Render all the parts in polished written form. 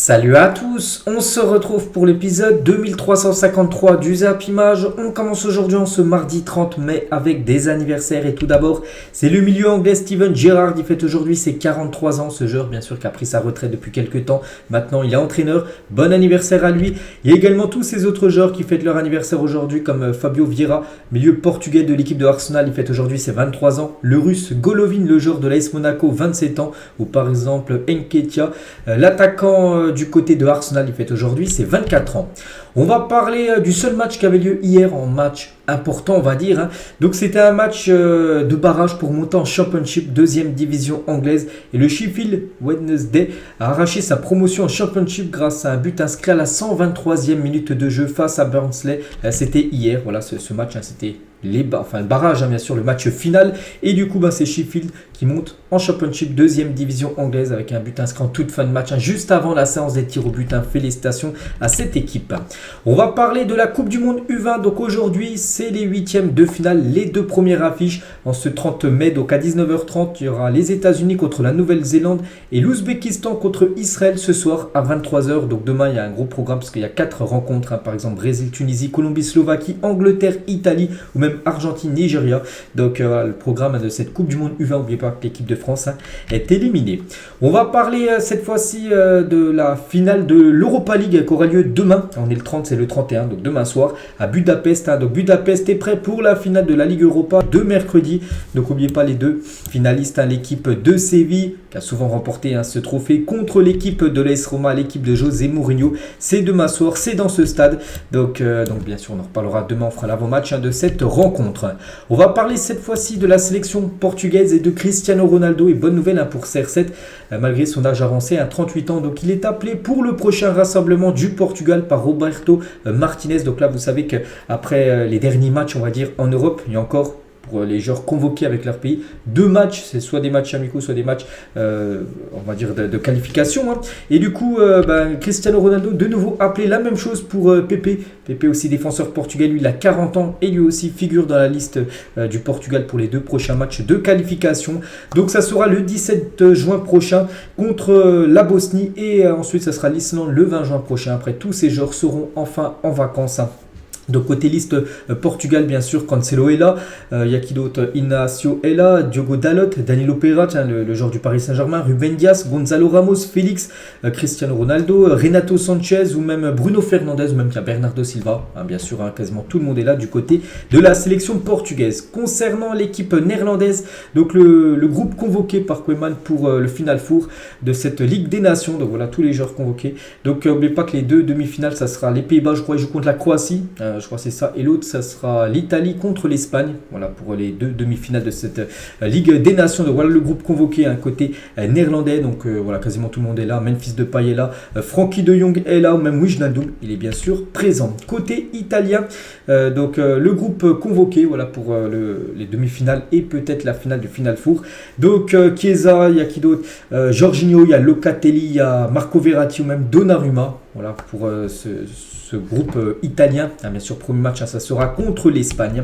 Salut à tous, on se retrouve pour l'épisode 2353 du Zap Image. On commence aujourd'hui en ce mardi 30 mai avec des anniversaires et tout d'abord c'est le milieu anglais Steven Gerrard. Il fête aujourd'hui ses 43 ans, ce joueur bien sûr qui a pris sa retraite depuis quelques temps. Maintenant il est entraîneur, bon anniversaire à lui. Il y a également tous ces autres joueurs qui fêtent leur anniversaire aujourd'hui comme Fabio Vieira, milieu portugais de l'équipe de Arsenal, il fête aujourd'hui ses 23 ans. Le russe Golovin, le joueur de l'AS Monaco, 27 ans. Ou par exemple Nketiah, l'attaquant du côté de Arsenal, il fête aujourd'hui ses 24 ans. On va parler du seul match qui avait lieu hier, en match important on va dire. Donc c'était un match de barrage pour monter en Championship, deuxième division anglaise. Et le Sheffield Wednesday a arraché sa promotion en Championship grâce à un but inscrit à la 123e minute de jeu face à Burnley. C'était hier, voilà ce match, c'était le barrage bien sûr, le match final. Et du coup c'est Sheffield qui monte en Championship, deuxième division anglaise avec un but inscrit en toute fin de match, juste avant la séance des tirs au but. Félicitations à cette équipe. On va parler de la Coupe du Monde U20. Donc aujourd'hui c'est les huitièmes de finale, les deux premières affiches en ce 30 mai. Donc à 19h30 il y aura les États-Unis contre la Nouvelle-Zélande et l'Ouzbékistan contre Israël ce soir à 23h. Donc demain il y a un gros programme parce qu'il y a 4 rencontres, par exemple Brésil, Tunisie, Colombie, Slovaquie, Angleterre, Italie ou même Argentine, Nigeria. Donc le programme de cette Coupe du Monde U20, n'oubliez pas que l'équipe de France est éliminée. On va parler cette fois-ci de la finale de l'Europa League qui aura lieu demain. On est le 30, c'est le 31, donc demain soir à Budapest. Donc Budapest est prêt pour la finale de la Ligue Europa de mercredi. Donc n'oubliez pas les deux finalistes, l'équipe de Séville qui a souvent remporté ce trophée contre l'équipe de l'AS Roma, l'équipe de José Mourinho. C'est demain soir, c'est dans ce stade. Donc bien sûr on en reparlera demain, on fera l'avant-match de cette rencontre. On va parler cette fois-ci de la sélection portugaise et de Cristiano Ronaldo. Et bonne nouvelle pour CR7, malgré son âge avancé à 38 ans. Donc il est appelé pour le prochain rassemblement du Portugal par Roberto Martinez. Donc là vous savez qu'après les derniers matchs on va dire en Europe, il y a encore pour les joueurs convoqués avec leur pays 2 matchs, c'est soit des matchs amicaux, soit des matchs on va dire de qualification. Et du coup Cristiano Ronaldo de nouveau appelé, la même chose pour Pepe aussi défenseur portugais, lui il a 40 ans et lui aussi figure dans la liste du Portugal pour les 2 prochains matchs de qualification. Donc ça sera le 17 juin prochain contre la Bosnie et ensuite ça sera l'Islande le 20 juin prochain. Après tous ces joueurs seront enfin en vacances. Donc côté liste Portugal bien sûr, Cancelo est là, il y a qui d'autre, Inacio est là, Diogo Dalot, Danilo Pereira, le joueur du Paris Saint-Germain, Ruben Dias, Gonzalo Ramos, Félix, Cristiano Ronaldo, Renato Sanchez ou même Bruno Fernandes ou même Bernardo Silva, bien sûr quasiment tout le monde est là du côté de la sélection portugaise. Concernant l'équipe néerlandaise, donc le groupe convoqué par Koeman pour le Final Four de cette Ligue des Nations, donc voilà tous les joueurs convoqués. Donc n'oubliez pas que les 2 demi-finales ça sera les Pays-Bas, je crois ils jouent contre la Croatie. Je crois que c'est ça. Et l'autre, ça sera l'Italie contre l'Espagne. Voilà pour les 2 demi-finales de cette Ligue des Nations. Donc voilà le groupe convoqué, côté néerlandais. Donc voilà, quasiment tout le monde est là. Memphis Depay est là. Frankie de Jong est là. Ou même Wijnaldum, il est bien sûr présent. Côté italien, donc le groupe convoqué, voilà pour les demi-finales et peut-être la finale du Final Four. Donc Chiesa, il y a qui d'autre, Jorginho, il y a Locatelli, il y a Marco Verratti ou même Donnarumma. Voilà pour ce groupe italien. Bien sûr, premier match, ça sera contre l'Espagne.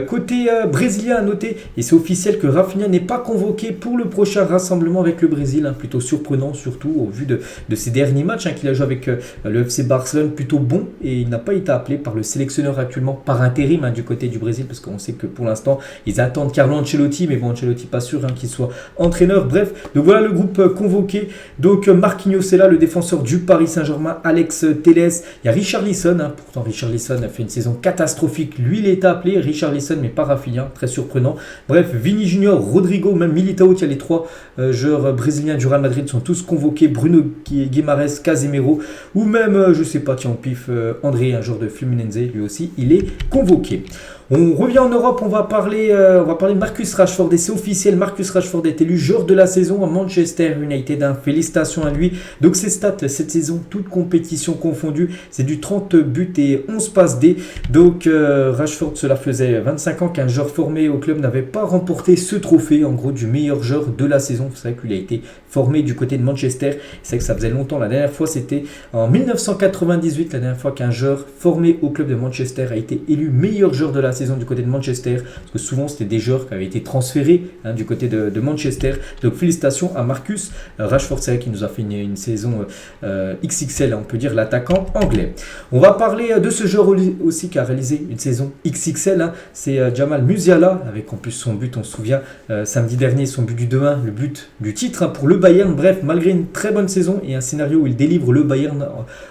Côté brésilien, à noter, et c'est officiel que Rafinha n'est pas convoqué pour le prochain rassemblement avec le Brésil. Plutôt surprenant, surtout au vu de ses derniers matchs qu'il a joué avec le FC Barcelone, plutôt bon. Et il n'a pas été appelé par le sélectionneur actuellement par intérim du côté du Brésil, parce qu'on sait que pour l'instant, ils attendent Carlo Ancelotti, mais bon, Ancelotti pas sûr qu'il soit entraîneur. Bref, donc voilà le groupe convoqué. Donc Marquinhos est là, le défenseur du Paris Saint-Germain, Alex Telles, il y a Richarlison, pourtant Richarlison a fait une saison catastrophique, lui il est appelé, Richarlison mais pas Rafinha, très surprenant. Bref, Vini Junior, Rodrigo, même Militao, il y a les 3 joueurs brésiliens du Real Madrid sont tous convoqués, Bruno Guimaraes, Casemiro, ou même, je sais pas, tiens, au pif, André, un joueur de Fluminense, lui aussi, il est convoqué. On revient en Europe, on va parler de Marcus Rashford et c'est officiel, Marcus Rashford est élu joueur de la saison à Manchester United. Félicitations à lui. Donc ses stats cette saison, toutes compétitions confondues. C'est du 30 buts et 11 passes D. Donc Rashford, cela faisait 25 ans qu'un joueur formé au club n'avait pas remporté ce trophée, en gros du meilleur joueur de la saison. C'est vrai qu'il a été formé du côté de Manchester. C'est vrai que ça faisait longtemps. La dernière fois, c'était en 1998, la dernière fois qu'un joueur formé au club de Manchester a été élu meilleur joueur de la saison du côté de Manchester. Parce que souvent, c'était des joueurs qui avaient été transférés du côté de Manchester. Donc félicitations à Marcus Rashford, c'est vrai qu'il nous a fait une saison XXL, on peut dire, l'attaquant anglais. On va parler de ce joueur aussi qui a réalisé une saison XXL, c'est Jamal Musiala, avec en plus son but, on se souvient, samedi dernier, son but du 2-1, le but du titre pour le Bayern. Bref, malgré une très bonne saison et un scénario où il délivre le Bayern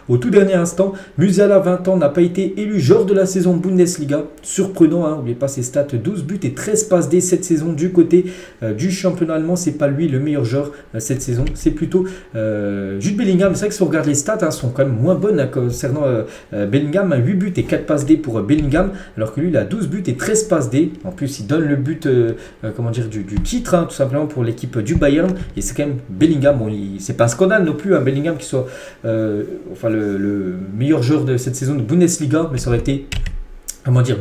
au tout dernier instant, Musiala, 20 ans, n'a pas été élu joueur de la saison Bundesliga. Surprenant, n'oubliez pas ses stats, 12 buts et 13 passes D cette saison du côté du championnat allemand. C'est pas lui le meilleur joueur cette saison, c'est plutôt Jude Bellingham. C'est vrai que si on regarde les stats, sont quand même moins bonnes concernant Bellingham. 8 buts et 4 passes D pour Bellingham, alors que lui il a 12 buts et 13 passes D. En plus il donne le but du titre, tout simplement pour l'équipe du Bayern. Et c'est quand même Bellingham, c'est pas un scandale non plus, Bellingham qui soit le meilleur joueur de cette saison de Bundesliga, mais ça aurait été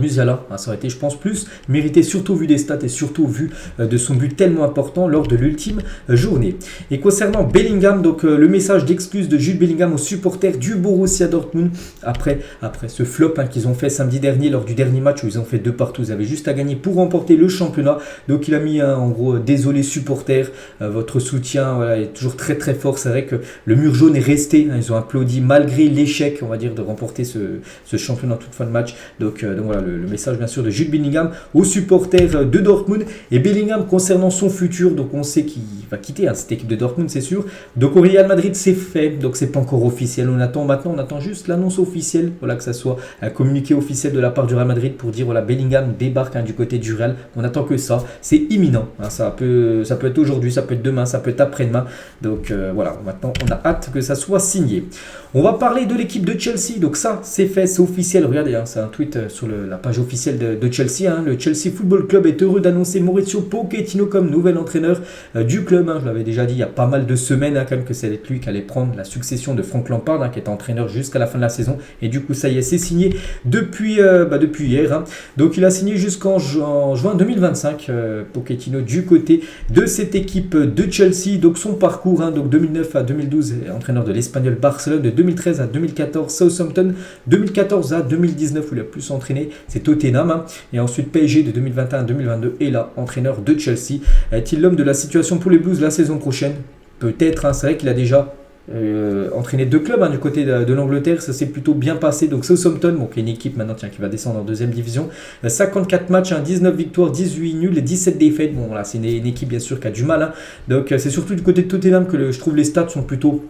Musiala, ça aurait été, je pense, plus mérité, surtout vu des stats et surtout vu de son but tellement important lors de l'ultime journée. Et concernant Bellingham, donc le message d'excuse de Jude Bellingham aux supporters du Borussia Dortmund après ce flop qu'ils ont fait samedi dernier lors du dernier match où ils ont fait 2-2. Ils avaient juste à gagner pour remporter le championnat. Donc il a mis en gros, désolé supporters, votre soutien est toujours très très fort. C'est vrai que le mur jaune est resté, ils ont applaudi malgré l'échec, on va dire, de remporter ce championnat toute fin de match. Donc voilà le message bien sûr de Jude Bellingham aux supporters de Dortmund. Et Bellingham concernant son futur, donc on sait qu'il va quitter cette équipe de Dortmund, c'est sûr. Donc au Real Madrid c'est fait, donc c'est pas encore officiel. On attend juste l'annonce officielle, que ça soit un communiqué officiel de la part du Real Madrid pour dire Bellingham débarque du côté du Real. On attend que ça, c'est imminent. Ça peut être aujourd'hui, ça peut être demain, ça peut être après-demain. Donc voilà, maintenant on a hâte que ça soit signé. On va parler de l'équipe de Chelsea, donc ça c'est fait, c'est officiel. Regardez, c'est un tweet sur la page officielle de Chelsea. Le Chelsea Football Club est heureux d'annoncer Mauricio Pochettino comme nouvel entraîneur du club. Je l'avais déjà dit il y a pas mal de semaines quand même que c'est lui qui allait prendre la succession de Frank Lampard qui était entraîneur jusqu'à la fin de la saison. Et du coup ça y est, c'est signé depuis hier. Donc il a signé jusqu'en juin 2025 Pochettino du côté de cette équipe de Chelsea. Donc son parcours, donc 2009 à 2012, entraîneur de l'Espagnol Barcelone, de 2013 à 2014 Southampton, 2014 à 2019 où il a plus entraîné, c'est Tottenham, et ensuite PSG de 2021 à 2022, et là entraîneur de Chelsea. Est-il l'homme de la situation pour les Blues la saison prochaine? Peut-être, c'est vrai qu'il a déjà entraîné 2 clubs du côté de l'Angleterre, ça s'est plutôt bien passé. Donc Southampton, qui est une équipe maintenant qui va descendre en 2e division, 54 matchs, 19 victoires, 18 nuls et 17 défaites. C'est une équipe bien sûr qui a du mal, donc c'est surtout du côté de Tottenham que je trouve les stats sont plutôt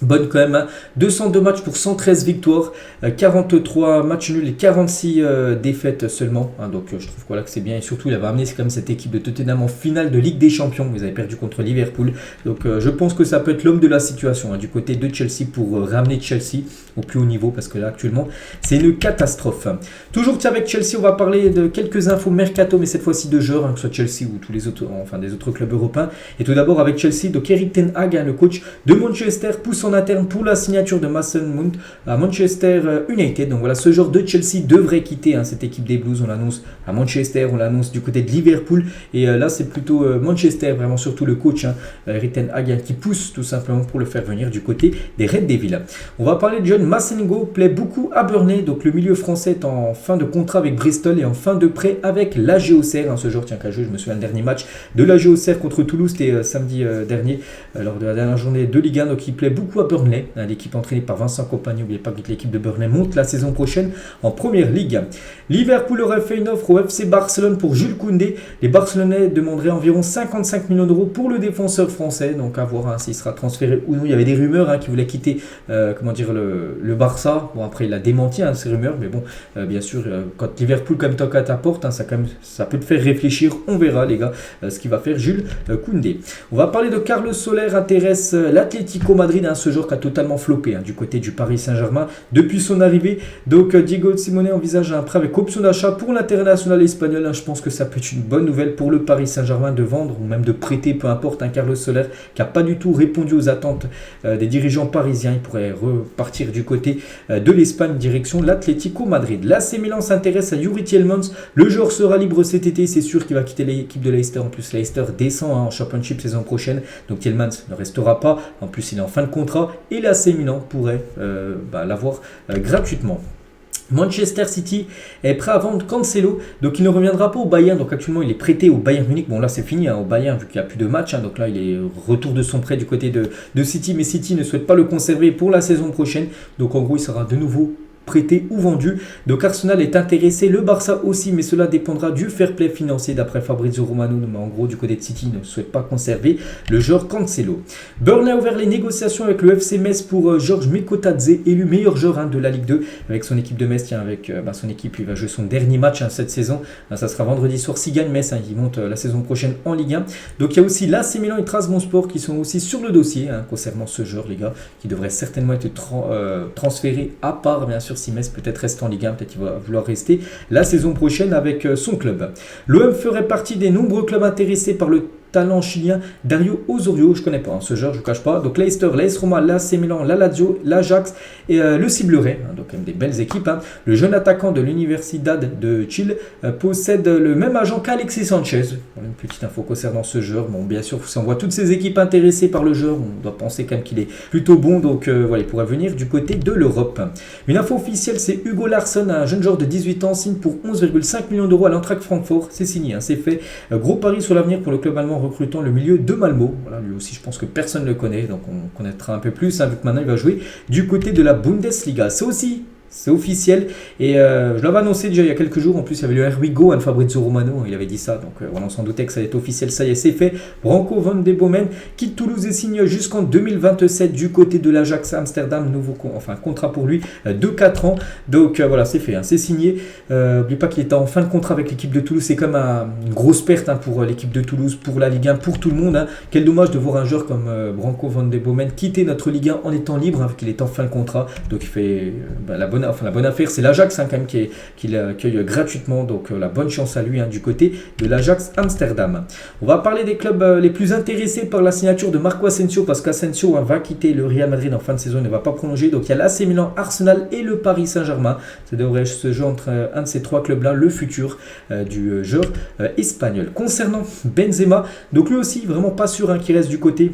bonne quand même, 202 matchs pour 113 victoires, 43 matchs nuls et 46 défaites seulement. Donc je trouve que c'est bien, et surtout il avait amené quand même cette équipe de Tottenham en finale de Ligue des Champions. Vous avez perdu contre Liverpool. Donc je pense que ça peut être l'homme de la situation du côté de Chelsea pour ramener Chelsea au plus haut niveau, parce que là actuellement c'est une catastrophe. Toujours avec Chelsea, on va parler de quelques infos mercato, mais cette fois-ci de joueurs, que ce soit Chelsea ou tous les autres, des autres clubs européens. Et tout d'abord avec Chelsea, donc Erik ten Hag, le coach de Manchester, pousse en interne pour la signature de Mason Mount à Manchester United. Donc voilà, ce joueur de Chelsea devrait quitter cette équipe des Blues. On l'annonce à Manchester, on l'annonce du côté de Liverpool, et là c'est plutôt Manchester, vraiment surtout le coach Erik ten Hag qui pousse tout simplement pour le faire venir du côté des Red Devils. On va parler de John Massengo, plaît beaucoup à Burnley. Donc le milieu français est en fin de contrat avec Bristol et en fin de prêt avec l'AG Auxerre. Ce joueur tient qu'à jouer, je me souviens, le dernier match de l'AG Auxerre contre Toulouse, c'était samedi dernier lors de la dernière journée de Ligue 1. Donc il plaît beaucoup à Burnley, l'équipe entraînée par Vincent Kompany. N'oubliez pas que l'équipe de Burnley monte la saison prochaine en première ligue. Liverpool aurait fait une offre au FC Barcelone pour Jules Koundé. Les Barcelonais demanderaient environ 55 millions d'euros pour le défenseur français. Donc à voir s'il sera transféré ou non. Il y avait des rumeurs qui voulaient quitter le Barça. Bon, après il a démenti ces rumeurs, mais bon, bien sûr, quand Liverpool comme toque à ta porte, ça peut te faire réfléchir. On verra les gars ce qu'il va faire Jules Koundé. On va parler de Carlos Soler, intéresse l'Atlético Madrid. Ce ce joueur qui a totalement floppé du côté du Paris Saint-Germain depuis son arrivée. Donc Diego Simeone envisage un prêt avec option d'achat pour l'international espagnol. Je pense que ça peut être une bonne nouvelle pour le Paris Saint-Germain de vendre ou même de prêter, peu importe, Carlos Soler qui n'a pas du tout répondu aux attentes des dirigeants parisiens. Il pourrait repartir du côté de l'Espagne, direction l'Atlético Madrid. L'AC Milan s'intéresse à Youri Tielemans. Le joueur sera libre cet été, c'est sûr qu'il va quitter l'équipe de Leicester. En plus, Leicester descend en Championship saison prochaine, donc Tielemans ne restera pas. En plus, il est en fin de contrat et l'AC Milan pourrait l'avoir gratuitement. Manchester City est prêt à vendre Cancelo, donc il ne reviendra pas au Bayern. Donc actuellement il est prêté au Bayern Munich. Bon là c'est fini au Bayern vu qu'il n'y a plus de match, donc là il est retour de son prêt du côté de City, mais City ne souhaite pas le conserver pour la saison prochaine. Donc en gros il sera de nouveau prêté ou vendu. Donc Arsenal est intéressé, le Barça aussi, mais cela dépendra du fair play financier d'après Fabrizio Romano. Mais en gros du côté de City ne souhaite pas conserver le joueur Cancelo. Burnley a ouvert les négociations avec le FC Metz pour Georges Mikotadze, élu meilleur joueur de la Ligue 2 avec son équipe de Metz. Avec son équipe, il va jouer son dernier match cette saison. Ça sera vendredi soir s'il gagne Metz. Il monte la saison prochaine en Ligue 1. Donc il y a aussi l'AC Milan et Trabzonspor qui sont aussi sur le dossier concernant ce joueur, les gars, qui devrait certainement être transféré à part, bien sûr, si Metz peut-être reste en Ligue 1, peut-être qu'il va vouloir rester la saison prochaine avec son club. L'OM ferait partie des nombreux clubs intéressés par le talent chilien Dario Osorio. Je ne connais pas ce joueur, je ne vous cache pas. Donc Leicester, l'AS Roma, l'AC Milan, la Lazio, l'Ajax et le ciblerait. Donc quand même des belles équipes. Le jeune attaquant de l'Universidad de Chile possède le même agent qu'Alexis Sanchez. Une petite info concernant ce joueur. Bon, bien sûr, si on voit toutes ces équipes intéressées par le joueur, on doit penser quand même qu'il est plutôt bon. Donc voilà, il pourrait venir du côté de l'Europe. Une info officielle, c'est Hugo Larsson, un jeune joueur de 18 ans, signe pour 11,5 millions d'euros à l'Eintracht Francfort. C'est signé, c'est fait. Gros pari sur l'avenir pour le club allemand recrutant le milieu de Malmo. Voilà, lui aussi, je pense que personne ne le connaît, donc on connaîtra un peu plus, vu que maintenant il va jouer du côté de la Bundesliga. C'est officiel et je l'avais annoncé déjà il y a quelques jours. En plus il y avait le Here We Go, Fabrizio Romano, il avait dit ça, donc voilà, on s'en doutait que ça allait être officiel. Ça y est, c'est fait. Branco van de Bomen quitte Toulouse et signe jusqu'en 2027 du côté de l'Ajax Amsterdam. Contrat pour lui de 4 ans, donc voilà, c'est fait, c'est signé. N'oubliez pas qu'il était en fin de contrat avec l'équipe de Toulouse. C'est comme une grosse perte pour l'équipe de Toulouse, pour la Ligue 1, pour tout le monde. Quel dommage de voir un joueur comme Branco van de Bomen quitter notre Ligue 1 en étant libre, vu qu'il est en fin de contrat. Donc il fait la bonne affaire. C'est l'Ajax quand même qui l'accueille gratuitement, donc la bonne chance à lui du côté de l'Ajax Amsterdam. On va parler des clubs les plus intéressés par la signature de Marco Asensio, parce qu'Asensio va quitter le Real Madrid en fin de saison, il ne va pas prolonger. Donc il y a l'AC Milan, Arsenal et le Paris Saint-Germain. Ça devrait se jouer entre un de ces trois clubs-là, le futur du joueur espagnol. Concernant Benzema, donc lui aussi vraiment pas sûr qu'il reste du côté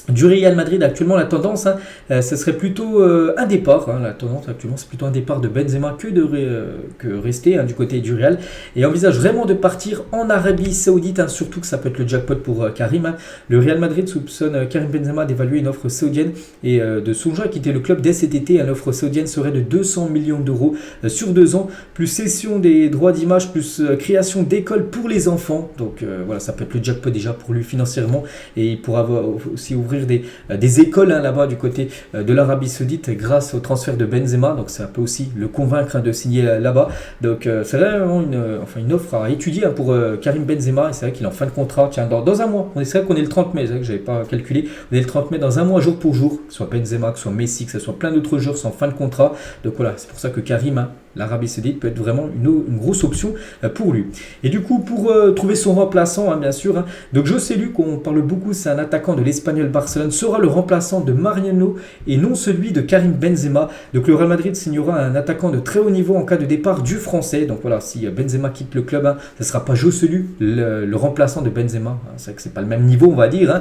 du Real Madrid. Actuellement la tendance ce serait plutôt un départ, la tendance actuellement c'est plutôt un départ de Benzema que rester du côté du Real, et envisage vraiment de partir en Arabie Saoudite, surtout que ça peut être le jackpot pour Karim. Le Real Madrid soupçonne Karim Benzema d'évaluer une offre saoudienne et de songer à quitter le club dès cet été. L'offre saoudienne serait de 200 millions d'euros sur 2 ans, plus cession des droits d'image, plus création d'écoles pour les enfants. Donc voilà, ça peut être le jackpot déjà pour lui financièrement, et il pourra aussi ouvrir des écoles là-bas du côté de l'Arabie Saoudite grâce au transfert de Benzema. Donc ça peut aussi le convaincre de signer là-bas. Donc c'est vraiment une offre à étudier pour Karim Benzema. Et c'est vrai qu'il est en fin de contrat dans un mois. C'est vrai qu'on est le 30 mai, c'est vrai que je n'avais pas calculé. On est le 30 mai, dans un mois jour pour jour, que ce soit Benzema, que ce soit Messi, que ce soit plein d'autres joueurs sont en fin de contrat. Donc voilà, c'est pour ça que Karim, l'Arabie Saoudite peut être vraiment une grosse option pour lui. Et du coup, pour trouver son remplaçant, bien sûr, donc Joselu, qu'on parle beaucoup, c'est un attaquant de l'Espagnol Barcelone, sera le remplaçant de Mariano et non celui de Karim Benzema. Donc le Real Madrid signera un attaquant de très haut niveau en cas de départ du français. Donc voilà, si Benzema quitte le club, ce ne sera pas Joselu le remplaçant de Benzema. C'est vrai que c'est pas le même niveau, on va dire.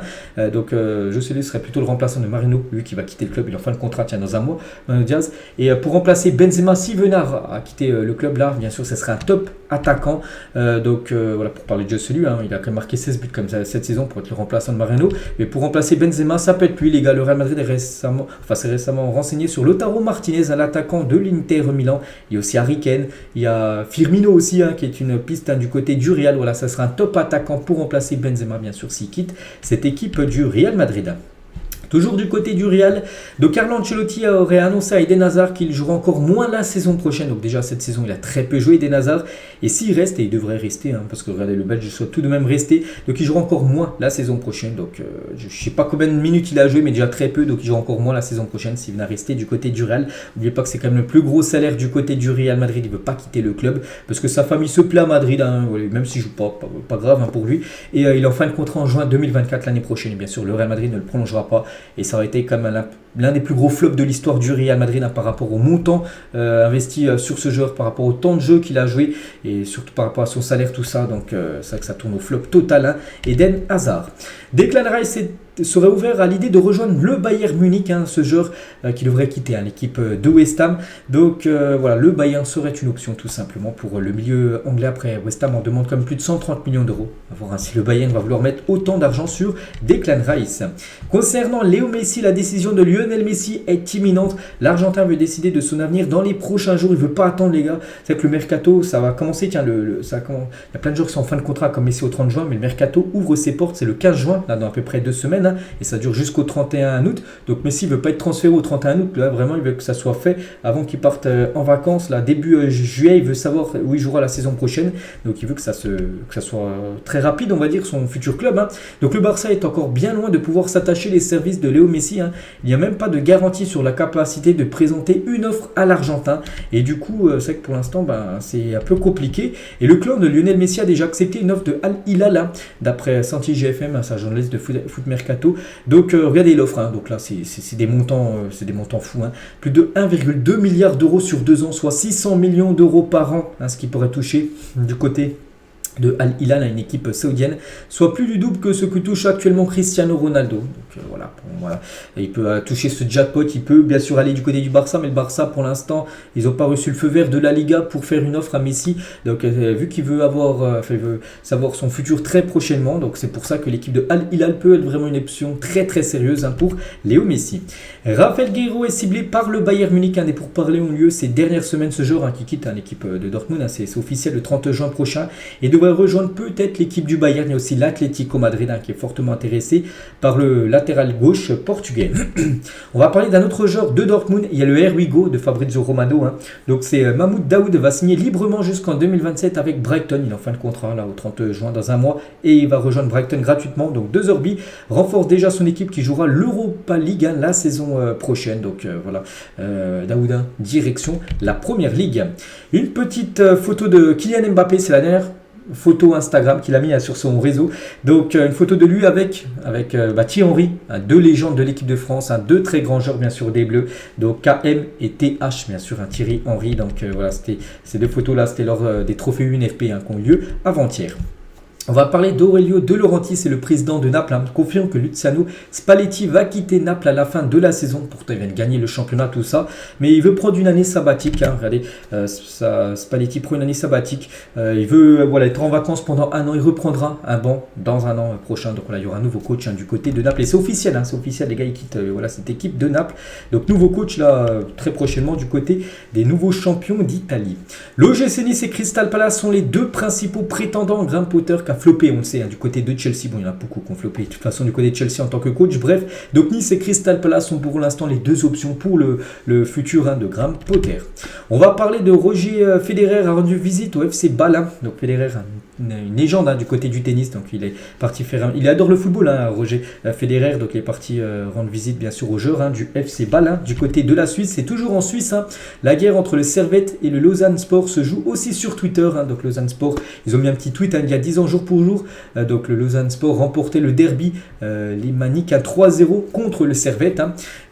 Donc Joselu serait plutôt le remplaçant de Mariano, lui qui va quitter le club, il est en fin de contrat dans un mois, Diaz. Et pour remplacer Benzema, si Venard a quitté le club là, bien sûr, ce serait un top attaquant. Donc voilà, pour parler de Joselu, il a quand même marqué 16 buts comme ça cette saison pour être le remplaçant de Mariano. Mais pour remplacer Benzema, ça peut être lui, les gars. Le Real Madrid s'est récemment renseigné sur Lautaro Martinez, l'attaquant de l'Inter Milan. Il y a aussi Harry Kane, il y a Firmino aussi, qui est une piste du côté du Real. Voilà, ça sera un top attaquant pour remplacer Benzema, bien sûr, s'il quitte cette équipe du Real Madrid. Toujours du côté du Real, donc Carlo Ancelotti aurait annoncé à Eden Hazard qu'il jouera encore moins la saison prochaine. Donc déjà cette saison il a très peu joué Eden Hazard. Et s'il reste, et il devrait rester, parce que regardez le Belge souhaite tout de même rester, donc il jouera encore moins la saison prochaine. Donc je ne sais pas combien de minutes il a joué, mais déjà très peu. Donc il jouera encore moins la saison prochaine s'il vient rester du côté du Real. N'oubliez pas que c'est quand même le plus gros salaire du côté du Real Madrid. Il ne veut pas quitter le club parce que sa famille se plaît à Madrid, même s'il ne joue pas grave pour lui. Et il est en fin de contrat en juin 2024 l'année prochaine. Et bien sûr le Real Madrid ne le prolongera pas. Et ça aurait été quand même l'un des plus gros flops de l'histoire du Real Madrid par rapport au montant investi sur ce joueur, par rapport au temps de jeu qu'il a joué et surtout par rapport à son salaire, tout ça. Donc c'est vrai que ça tourne au flop total. Eden Hazard. Declan Rice serait ouvert à l'idée de rejoindre le Bayern Munich, ce joueur qui devrait quitter l'équipe de West Ham. Donc voilà, le Bayern serait une option tout simplement pour le milieu anglais. Après West Ham en demande comme plus de 130 millions d'euros. On va voir si le Bayern va vouloir mettre autant d'argent sur Declan Rice. Concernant Léo Messi, la décision de Lionel Messi est imminente. L'Argentin veut décider de son avenir dans les prochains jours. Il ne veut pas attendre les gars. C'est que le mercato, ça va commencer. Tiens, il y a plein de joueurs qui sont en fin de contrat comme Messi au 30 juin, mais le mercato ouvre ses portes, c'est le 15 juin, là dans à peu près 2 semaines, et ça dure jusqu'au 31 août. Donc Messi ne veut pas être transféré au 31 août. Là, vraiment, il veut que ça soit fait avant qu'il parte en vacances. Là, début juillet, il veut savoir où il jouera la saison prochaine. Donc il veut que ça soit très rapide, on va dire, son futur club. Donc le Barça est encore bien loin de pouvoir s'attacher les services de Léo Messi. Il n'y a même pas de garantie sur la capacité de présenter une offre à l'Argentin. Et du coup, c'est que pour l'instant, c'est un peu compliqué. Et le club de Lionel Messi a déjà accepté une offre de Al Hilal, d'après Santi GFM, sa journaliste de foot mercato. Donc regardez l'offre. Donc là, c'est des montants fous. Plus de 1,2 milliard d'euros sur 2 ans, soit 600 millions d'euros par an, ce qui pourrait toucher du côté de Al Hilal à une équipe saoudienne, soit plus du double que ce que touche actuellement Cristiano Ronaldo. Donc voilà. Et il peut toucher ce jackpot, il peut bien sûr aller du côté du Barça, mais le Barça pour l'instant, ils n'ont pas reçu le feu vert de la Liga pour faire une offre à Messi. Donc vu qu'il veut veut savoir son futur très prochainement, donc c'est pour ça que l'équipe de Al Hilal peut être vraiment une option très très sérieuse pour Léo Messi. Raphaël Guerreiro est ciblé par le Bayern Munich. Des pourparlers ont lieu ces dernières semaines. Ce joueur qui quitte l'équipe de Dortmund, c'est officiel le 30 juin prochain, et devrait rejoindre peut-être l'équipe du Bayern. Il y a aussi l'Atlético Madrid qui est fortement intéressé par le latéral gauche portugais. On va parler d'un autre joueur de Dortmund. Il y a le Here We Go de Fabrizio Romano. Donc c'est Mahmoud Daoud va signer librement jusqu'en 2027 avec Brighton. Il est en fin de contrat là au 30 juin dans un mois et il va rejoindre Brighton gratuitement. Donc De Zerbi renforce déjà son équipe qui jouera l'Europa League la saison prochaine. Donc voilà, Daoud direction la Première Ligue. Une petite photo de Kylian Mbappé, c'est la dernière photo Instagram qu'il a mis sur son réseau. Donc une photo de lui avec Thierry Henry, deux légendes de l'équipe de France, deux très grands joueurs bien sûr des Bleus, donc KM et TH bien sûr, Thierry Henry. Donc voilà, c'était ces deux photos là, c'était lors des trophées UNFP qui ont eu lieu avant-hier. On va parler d'Aurelio De Laurentiis, c'est le président de Naples, confirme que Luciano Spalletti va quitter Naples à la fin de la saison. Pourtant, il vient de gagner le championnat, tout ça. Mais il veut prendre une année sabbatique. Regardez, Spalletti prend une année sabbatique. Il veut être en vacances pendant un an. Il reprendra un banc dans un an prochain. Donc là, il y aura un nouveau coach du côté de Naples. Et c'est officiel, les gars, ils quittent cette équipe de Naples. Donc, nouveau coach là, très prochainement du côté des nouveaux champions d'Italie. L'OGC Nice et Crystal Palace sont les deux principaux prétendants. Graham Potter qui a floppé, on le sait, du côté de Chelsea. Bon, il y en a beaucoup qui ont floppé de toute façon du côté de Chelsea en tant que coach. Bref, donc Nice et Crystal Palace sont pour l'instant les deux options pour le futur de Graham Potter. On va parler de Roger Federer a rendu visite au FC Bâle. Donc Federer, une légende du côté du tennis. Donc il est parti faire il adore le football, Roger Federer. Donc il est parti rendre visite bien sûr aux joueurs du FC Bâle du côté de la Suisse. C'est toujours en Suisse. La guerre entre le Servette et le Lausanne Sport se joue aussi sur Twitter. Donc Lausanne Sport, ils ont mis un petit tweet il y a 10 ans jour pour jour. Donc le Lausanne Sport remportait le derby lémanique à 3-0 contre le Servette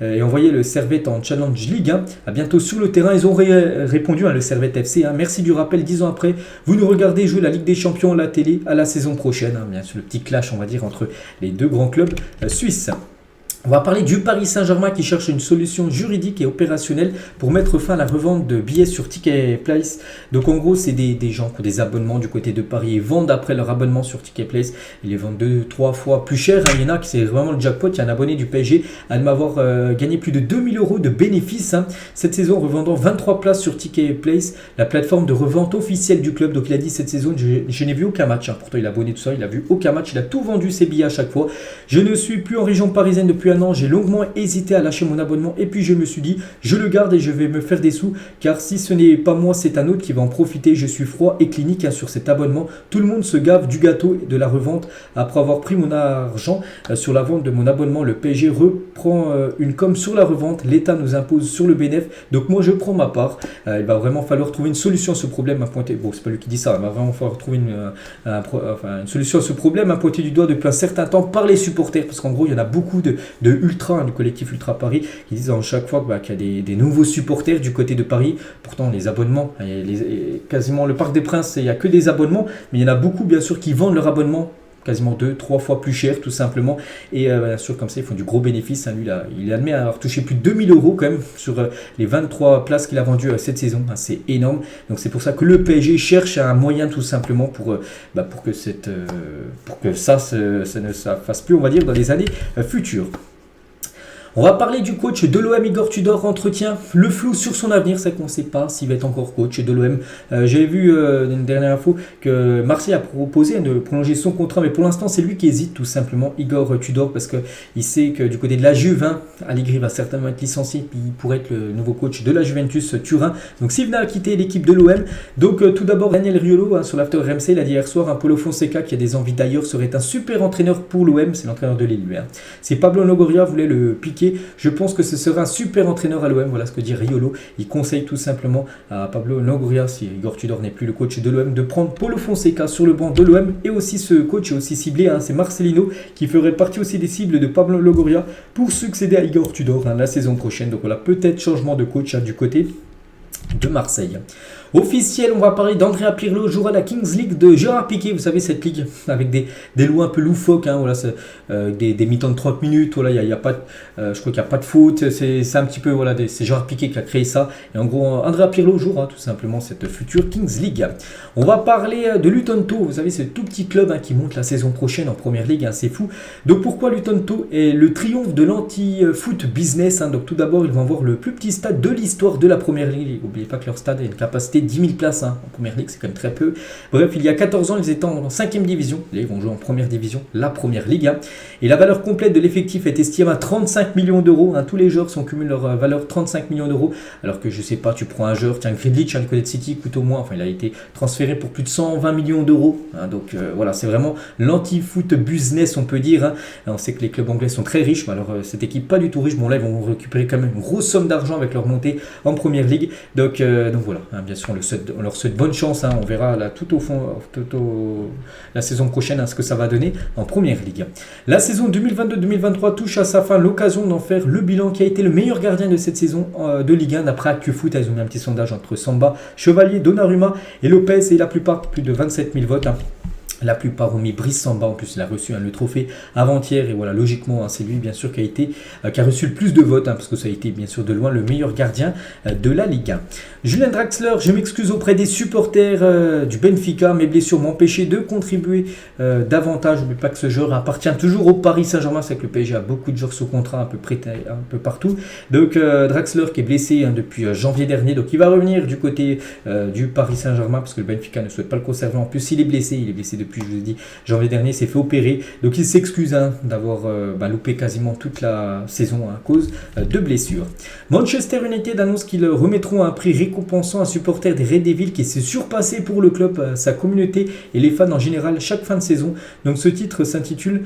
et envoyé le Servette en Challenge League. À bientôt sur le terrain. Ils ont répondu le Servette FC. Merci du rappel 10 ans après. Vous nous regardez jouer la Ligue des Champions à la télé à la saison prochaine. Bien sûr, le petit clash, on va dire, entre les deux grands clubs suisses. On va parler du Paris Saint-Germain qui cherche une solution juridique et opérationnelle pour mettre fin à la revente de billets sur Ticketplace. Donc en gros, c'est des gens qui ont des abonnements du côté de Paris et vendent après leur abonnement sur Ticketplace. Ils les vendent 2-3 fois plus cher. Il y en a qui c'est vraiment le jackpot. Il y a un abonné du PSG à m'avoir gagné plus de 2000 € de bénéfices cette saison, revendant 23 places sur Ticketplace, la plateforme de revente officielle du club. Donc il a dit cette saison, je n'ai vu aucun match. Pourtant il a abonné tout ça, il a vu aucun match. Il a tout vendu ses billets à chaque fois. Je ne suis plus en région parisienne depuis depuis un an, j'ai longuement hésité à lâcher mon abonnement et puis je me suis dit, je le garde et je vais me faire des sous car si ce n'est pas moi, c'est un autre qui va en profiter. Je suis froid et clinique sur cet abonnement. Tout le monde se gave du gâteau et de la revente. Après avoir pris mon argent sur la vente de mon abonnement, le PSG reprend une com sur la revente. L'État nous impose sur le bénéfice. Donc moi, je prends ma part. Il va vraiment falloir trouver une solution à ce problème. Bon, c'est pas lui qui dit ça. Il va vraiment falloir trouver une solution à ce problème pointé du doigt depuis un certain temps par les supporters. Parce qu'en gros, il y en a beaucoup de ultra, du collectif Ultra Paris, qui disent à chaque fois qu'il y a des nouveaux supporters du côté de Paris. Pourtant, les abonnements, quasiment le Parc des Princes, il n'y a que des abonnements. Mais il y en a beaucoup, bien sûr, qui vendent leur abonnement quasiment 2-3 fois plus cher, tout simplement. Et bien sûr, comme ça, ils font du gros bénéfice. Lui, là, il admet avoir touché plus de 2000 euros quand même sur les 23 places qu'il a vendues cette saison. C'est énorme. Donc, c'est pour ça que le PSG cherche un moyen, tout simplement, pour que ça ne se fasse plus, on va dire, dans les années futures. On va parler du coach de l'OM, Igor Tudor, entretient le flou sur son avenir. C'est qu'on ne sait pas s'il va être encore coach de l'OM. J'avais vu une dernière info que Marseille a proposé de prolonger son contrat, mais pour l'instant c'est lui qui hésite tout simplement, Igor Tudor, parce qu'il sait que du côté de la Juve, Allegri va certainement être licencié, puis il pourrait être le nouveau coach de la Juventus Turin. Donc s'il venait à quitter l'équipe de l'OM, donc tout d'abord Daniel Riolo sur l'after RMC, il a dit hier soir, Paulo Fonseca qui a des envies d'ailleurs serait un super entraîneur pour l'OM, c'est l'entraîneur de Lille lui. Si Pablo Longoria voulait le piquer, je pense que ce serait un super entraîneur à l'OM. Voilà ce que dit Riolo. Il conseille tout simplement à Pablo Longoria, si Igor Tudor n'est plus le coach de l'OM, de prendre Paulo Fonseca sur le banc de l'OM. Et aussi ce coach est aussi ciblé, c'est Marcelino qui ferait partie aussi des cibles de Pablo Longoria pour succéder à Igor Tudor la saison prochaine. Donc voilà, peut-être changement de coach du côté de Marseille. Officiel, on va parler d'Andrea Pirlo, jouera la Kings League de Gérard Piqué. Vous savez, cette ligue avec des lois un peu loufoques, voilà, des mi-temps de 30 minutes, voilà, y a pas, je crois qu'il n'y a pas de faute, c'est un petit peu, voilà, c'est Gérard Piqué qui a créé ça. Et en gros, Andrea Pirlo jouera tout simplement cette future Kings League. On va parler de Luton Town, vous savez, c'est le tout petit club qui monte la saison prochaine en Première Ligue, c'est fou. Donc pourquoi Luton Town est le triomphe de l'anti-foot business, donc tout d'abord, ils vont avoir le plus petit stade de l'histoire de la Première Ligue. N'oubliez pas que leur stade a une capacité 10 000 places en Première Ligue, c'est quand même très peu. Bref, il y a 14 ans, ils étaient en 5e division. Là, ils vont jouer en Première Division, la Première Ligue. Et la valeur complète de l'effectif est estimée à 35 millions d'euros. Tous les joueurs sont cumulent leur valeur 35 millions d'euros. Alors que je sais pas, tu prends un joueur, tiens, Grealish, du côté de City, coûte au moins, il a été transféré pour plus de 120 millions d'euros. Donc voilà, c'est vraiment l'anti-foot business, on peut dire. On sait que les clubs anglais sont très riches, mais alors cette équipe pas du tout riche. Bon, là, ils vont récupérer quand même une grosse somme d'argent avec leur montée en Première Ligue. Donc voilà, bien sûr, on leur souhaite bonne chance. On verra là, la saison prochaine ce que ça va donner en Première Ligue. La saison 2022-2023 touche à sa fin, l'occasion d'en faire le bilan. Qui a été le meilleur gardien de cette saison de Ligue 1 d'après ActuFoot. Ils ont mis un petit sondage entre Samba, Chevalier, Donnarumma et Lopez, et la plupart, plus de 27 000 votes. La plupart ont mis Brice Samba, en plus il a reçu le trophée avant-hier, et voilà, logiquement c'est lui bien sûr qui a reçu le plus de votes, parce que ça a été bien sûr de loin le meilleur gardien de la Ligue 1. Julien Draxler, je m'excuse auprès des supporters du Benfica, mes blessures m'empêchaient de contribuer davantage. N'oubliez pas que ce joueur appartient toujours au Paris Saint-Germain, c'est que le PSG a beaucoup de joueurs sous contrat un peu partout. Donc Draxler qui est blessé depuis janvier dernier, donc il va revenir du côté du Paris Saint-Germain, parce que le Benfica ne souhaite pas le conserver. En plus il est blessé depuis, je vous ai dit, janvier dernier, s'est fait opérer. Donc il s'excuse d'avoir loupé quasiment toute la saison à cause de blessures. Manchester United annonce qu'ils remettront un prix récompensant un supporter des Red Devils qui s'est surpassé pour le club, sa communauté et les fans en général chaque fin de saison. Donc ce titre s'intitule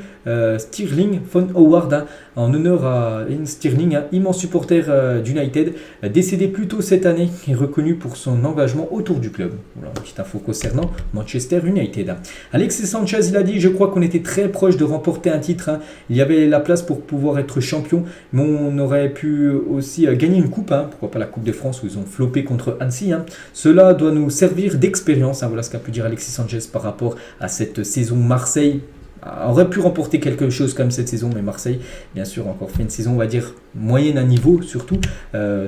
Sterling Von Howard, en honneur à Ian Sterling, immense supporter d'United, décédé plus tôt cette année et reconnu pour son engagement autour du club. Voilà, une petite info concernant Manchester United. Alexis Sanchez, il a dit, je crois qu'on était très proche de remporter un titre. Il y avait la place pour pouvoir être champion, mais on aurait pu aussi gagner une coupe. Pourquoi pas la Coupe de France où ils ont floppé contre Annecy. Cela doit nous servir d'expérience. Voilà ce qu'a pu dire Alexis Sanchez par rapport à cette saison. Marseille aurait pu remporter quelque chose comme cette saison, mais Marseille, bien sûr, a encore fait une saison, on va dire, moyenne à niveau, surtout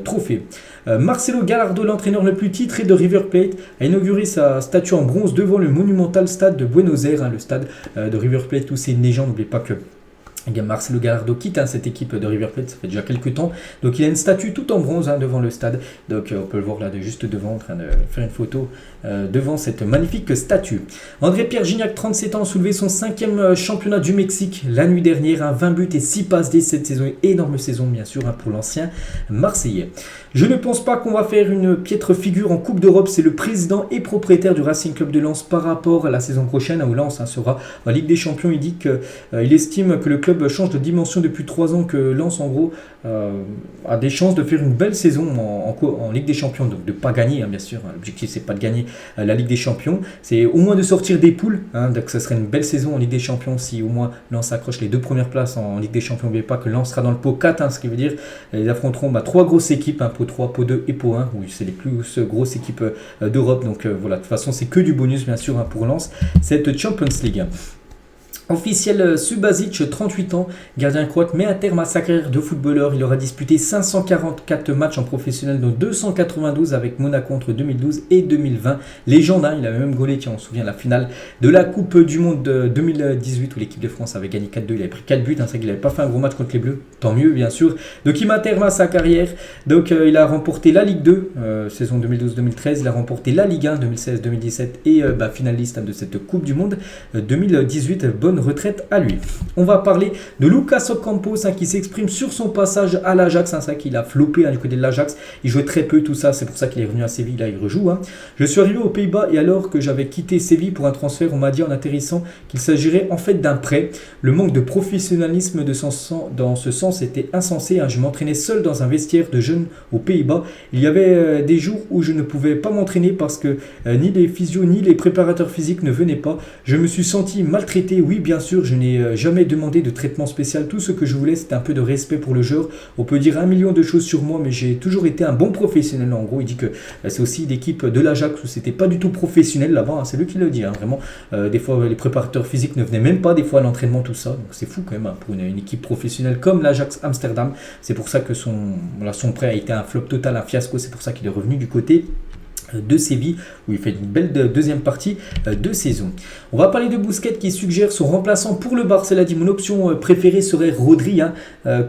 trophée. Marcelo Gallardo, l'entraîneur le plus titré de River Plate, a inauguré sa statue en bronze devant le monumental stade de Buenos Aires, le stade de River Plate où c'est une légende. N'oubliez pas que Marcelo Gallardo quitte cette équipe de River Plate, ça fait déjà quelques temps. Donc il a une statue tout en bronze devant le stade. Donc on peut le voir là juste devant, en train de faire une photo devant cette magnifique statue. André-Pierre Gignac, 37 ans, a soulevé son 5e championnat du Mexique la nuit dernière. 20 buts et 6 passes dès cette saison. Énorme saison bien sûr pour l'ancien Marseillais. Je ne pense pas qu'on va faire une piètre figure en Coupe d'Europe. C'est le président et propriétaire du Racing Club de Lens par rapport à la saison prochaine où Lens sera en Ligue des Champions. Il dit qu'il estime que le club change de dimension depuis 3 ans, que Lens en gros a des chances de faire une belle saison en Ligue des Champions, donc de ne pas gagner bien sûr, l'objectif c'est pas de gagner la Ligue des Champions, c'est au moins de sortir des poules, donc ça serait une belle saison en Ligue des Champions si au moins Lens accroche les 2 premières places en Ligue des Champions. N'oubliez pas que Lens sera dans le pot 4, ce qui veut dire ils affronteront 3 grosses équipes, pot 3, pot 2 et pot 1, oui, c'est les plus grosses équipes d'Europe, donc voilà, de toute façon c'est que du bonus bien sûr pour Lens, cette Champions League. Officiel Subasic, 38 ans, gardien croate, met un terme à sa carrière de footballeur. Il aura disputé 544 matchs en professionnel, dont 292 avec Monaco entre 2012 et 2020. Légende, il avait même gaulé, on se souvient, la finale de la Coupe du Monde de 2018 où l'équipe de France avait gagné 4-2. Il avait pris 4 buts, c'est qu'il n'avait pas fait un gros match contre les Bleus, tant mieux bien sûr. Donc il met un terme à sa carrière. Donc il a remporté la Ligue 2, saison 2012-2013. Il a remporté la Ligue 1 2016-2017 et finaliste de cette Coupe du Monde 2018. Bonne retraite à lui. On va parler de Lucas Ocampos qui s'exprime sur son passage à l'Ajax. C'est ça qu'il a floppé du côté de l'Ajax. Il jouait très peu, tout ça. C'est pour ça qu'il est revenu à Séville. Là, il rejoue. Je suis arrivé aux Pays-Bas et alors que j'avais quitté Séville pour un transfert, on m'a dit en atterrissant qu'il s'agirait en fait d'un prêt. Le manque de professionnalisme dans ce sens était insensé. Je m'entraînais seul dans un vestiaire de jeunes aux Pays-Bas. Il y avait des jours où je ne pouvais pas m'entraîner parce que ni les physios ni les préparateurs physiques ne venaient pas. Je me suis senti maltraité. Oui, bien sûr, je n'ai jamais demandé de traitement spécial. Tout ce que je voulais, c'était un peu de respect pour le joueur. On peut dire 1 million de choses sur moi, mais j'ai toujours été un bon professionnel. En gros, il dit que c'est aussi l'équipe de l'Ajax où c'était pas du tout professionnel là-bas. C'est lui qui le dit. Vraiment, des fois, les préparateurs physiques ne venaient même pas des fois à l'entraînement, tout ça. Donc c'est fou quand même pour une équipe professionnelle comme l'Ajax Amsterdam. C'est pour ça que son prêt a été un flop total, un fiasco. C'est pour ça qu'il est revenu du côté de Séville où il fait une belle deuxième partie de saison. On va parler de Busquets qui suggère son remplaçant pour le Barça. Il a dit mon option préférée serait Rodri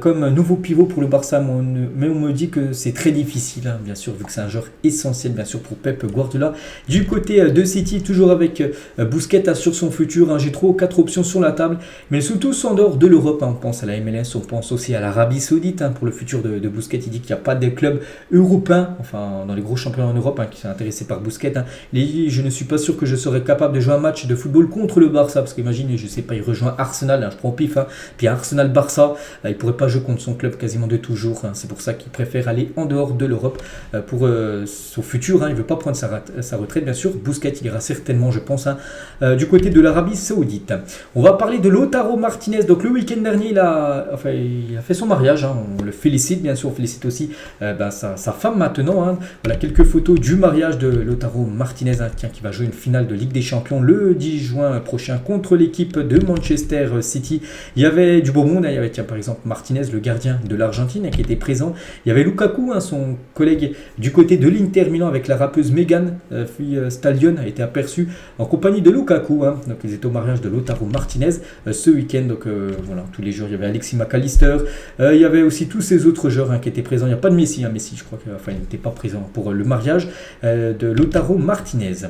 comme nouveau pivot pour le Barça, mais on me dit que c'est très difficile bien sûr vu que c'est un joueur essentiel bien sûr pour Pep Guardiola. Du côté de City, toujours avec Busquets sur son futur, j'ai 3 ou 4 options sur la table, mais surtout en dehors de l'Europe. On pense à la MLS, on pense aussi à l'Arabie Saoudite pour le futur de Busquets. Il dit qu'il n'y a pas de club européen, enfin dans les gros championnats en Europe qui sont intéressés par Busquets. Il dit je ne suis pas sûr que je serais capable de jouer un match de football contre le Barça, parce qu'imaginez, je sais pas, il rejoint Arsenal, je prends au pif, puis Arsenal-Barça, il pourrait pas jouer contre son club quasiment de toujours. C'est pour ça qu'il préfère aller en dehors de l'Europe pour son futur. Il veut pas prendre sa retraite bien sûr. Busquets il ira certainement, je pense, du côté de l'Arabie Saoudite. On va parler de Lautaro Martinez. Donc le week-end dernier il a fait son mariage, on le félicite bien sûr, on félicite aussi sa femme maintenant. Voilà quelques photos du mariage de Lautaro Martinez qui va jouer une finale de Ligue des Champions le 10 juin prochain contre l'équipe de Manchester City. Il y avait du beau monde, il y avait par exemple Martinez, le gardien de l'Argentine qui était présent. Il y avait Lukaku, son collègue du côté de l'Inter Milan avec la rappeuse Megan Stallion a été aperçu en compagnie de Lukaku. Donc ils étaient au mariage de Lautaro Martinez ce week-end. Donc voilà, tous les jours il y avait Alexis McAllister, il y avait aussi tous ces autres joueurs qui étaient présents. Il n'y a pas de Messi, Messi je crois qu'il n'était pas présent pour le mariage de Lautaro Martinez.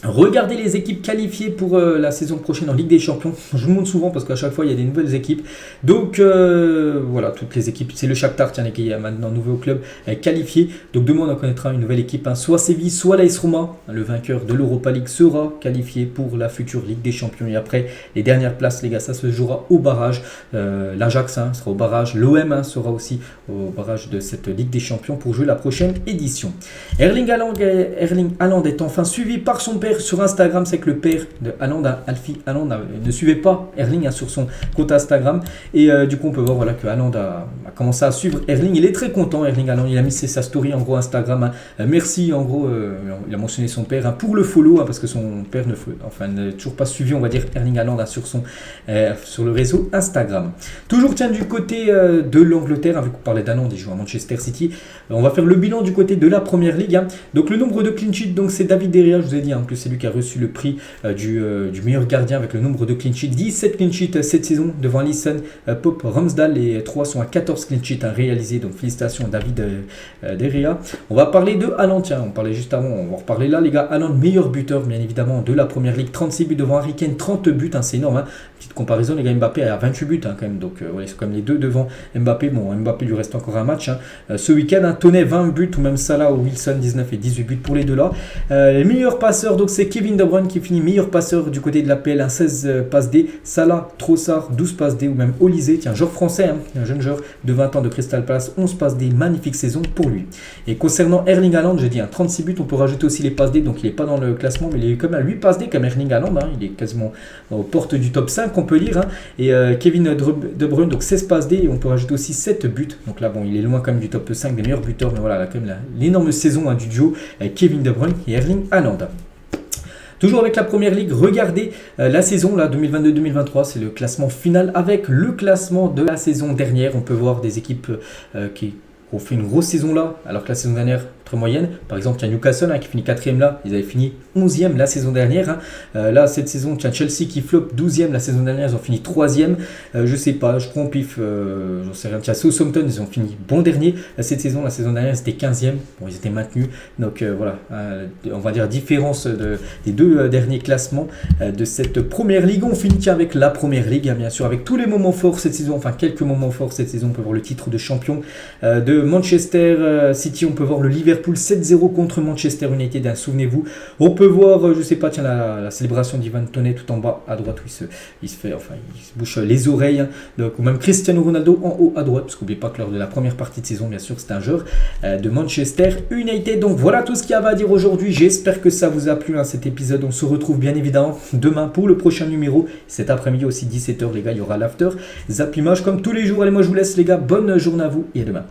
Regardez les équipes qualifiées pour la saison prochaine en Ligue des Champions. Je vous montre souvent parce qu'à chaque fois il y a des nouvelles équipes. Donc voilà, toutes les équipes, c'est le Shakhtar qui est maintenant nouveau club qualifié. Donc demain on en connaîtra une nouvelle équipe, soit Séville, soit l'AS Roma. Le vainqueur de l'Europa League sera qualifié pour la future Ligue des Champions. Et après les dernières places les gars, ça se jouera au barrage. L'Ajax sera au barrage, l'OM sera aussi au barrage de cette Ligue des Champions pour jouer la prochaine édition. Erling Haaland est enfin suivi par son père sur Instagram. C'est que le père de Haaland, Alfie Haaland, ne suivait pas Erling sur son compte Instagram, et du coup on peut voir que Haaland a commencé à suivre Erling. Il est très content, Erling Haaland. Il a mis sa story en gros Instagram. Merci, en gros, il a mentionné son père pour le follow, parce que son père n'a toujours pas suivi, on va dire, Erling Haaland sur le réseau Instagram. Toujours, tiens, du côté de l'Angleterre, vu qu'on parlait d'Haaland, il joue à Manchester City. On va faire le bilan du côté de la Première Ligue. Donc, le nombre de clean sheets, donc c'est David De Gea, je vous ai dit, que c'est lui qui a reçu le prix du meilleur gardien avec le nombre de clean sheets. 17 clean sheets cette saison devant Alisson, Pope, Ramsdale. Les trois sont à 14 clean sheets réalisés. Donc félicitations David De Gea. On va parler de Haaland. Tiens, on parlait juste avant. On va reparler là, les gars. Haaland, meilleur buteur, bien évidemment, de la Première Ligue. 36 buts devant Harry Kane, 30 buts. C'est énorme. Petite comparaison, les gars, Mbappé a 28 buts quand même. Donc ils sont comme les deux devant Mbappé. Bon, Mbappé lui reste encore un match. Ce week-end, Toney 20 buts, ou même Salah ou Wilson 19 et 18 buts pour les deux là. Les meilleurs passeurs, donc c'est Kevin De Bruyne qui finit meilleur passeur du côté de l'APL, 16 passes D. Salah, Trossard, 12 passes D, ou même Olysée, tiens, joueur français, un jeune joueur de 20 ans de Crystal Palace, 11 passes D, magnifique saison pour lui. Et concernant Erling Haaland, j'ai dit 36 buts, on peut rajouter aussi les passes D, donc il n'est pas dans le classement, mais il est quand même à 8 passes D comme Erling Haaland, il est quasiment aux portes du top 5, on peut lire. Et Kevin De Bruyne, donc 16 passes D, et on peut rajouter aussi 7 buts, donc là bon, il est loin quand même du top 5 des meilleurs buteurs, mais voilà, là, quand même l'énorme saison du duo Kevin De Bruyne et Erling Haaland. Toujours avec la Première Ligue, regardez la saison là 2022-2023, c'est le classement final avec le classement de la saison dernière. On peut voir des équipes qui ont fait une grosse saison là, alors que la saison dernière très moyenne. Par exemple, il y a Newcastle qui finit 4e là, ils avaient fini 11e la saison dernière. Là, cette saison, il y a Chelsea qui flop 12e la saison dernière, ils ont fini 3e. Je sais pas, je prends au pif, j'en sais rien. Il y a Southampton, ils ont fini bon dernier cette saison. La saison dernière, c'était 15e. Bon, ils étaient maintenus. Donc voilà, on va dire différence des deux derniers classements de cette Première Ligue. On finit avec la Première Ligue, bien sûr, avec tous les moments forts cette saison, enfin quelques moments forts cette saison. On peut voir le titre de champion de Manchester City, on peut voir le Liverpool 7-0 contre Manchester United, souvenez-vous. On peut voir, je sais pas, tiens, la célébration d'Ivan Toney tout en bas à droite, où il se bouche les oreilles, donc, ou même Cristiano Ronaldo en haut à droite, parce qu'oubliez pas que lors de la première partie de saison, bien sûr, c'est un joueur de Manchester United. Donc voilà tout ce qu'il y avait à dire aujourd'hui. J'espère que ça vous a plu, cet épisode. On se retrouve bien évidemment demain pour le prochain numéro. Cet après-midi aussi 17h, les gars, il y aura l'after Zap Image comme tous les jours. Allez, moi je vous laisse, les gars. Bonne journée à vous et à demain.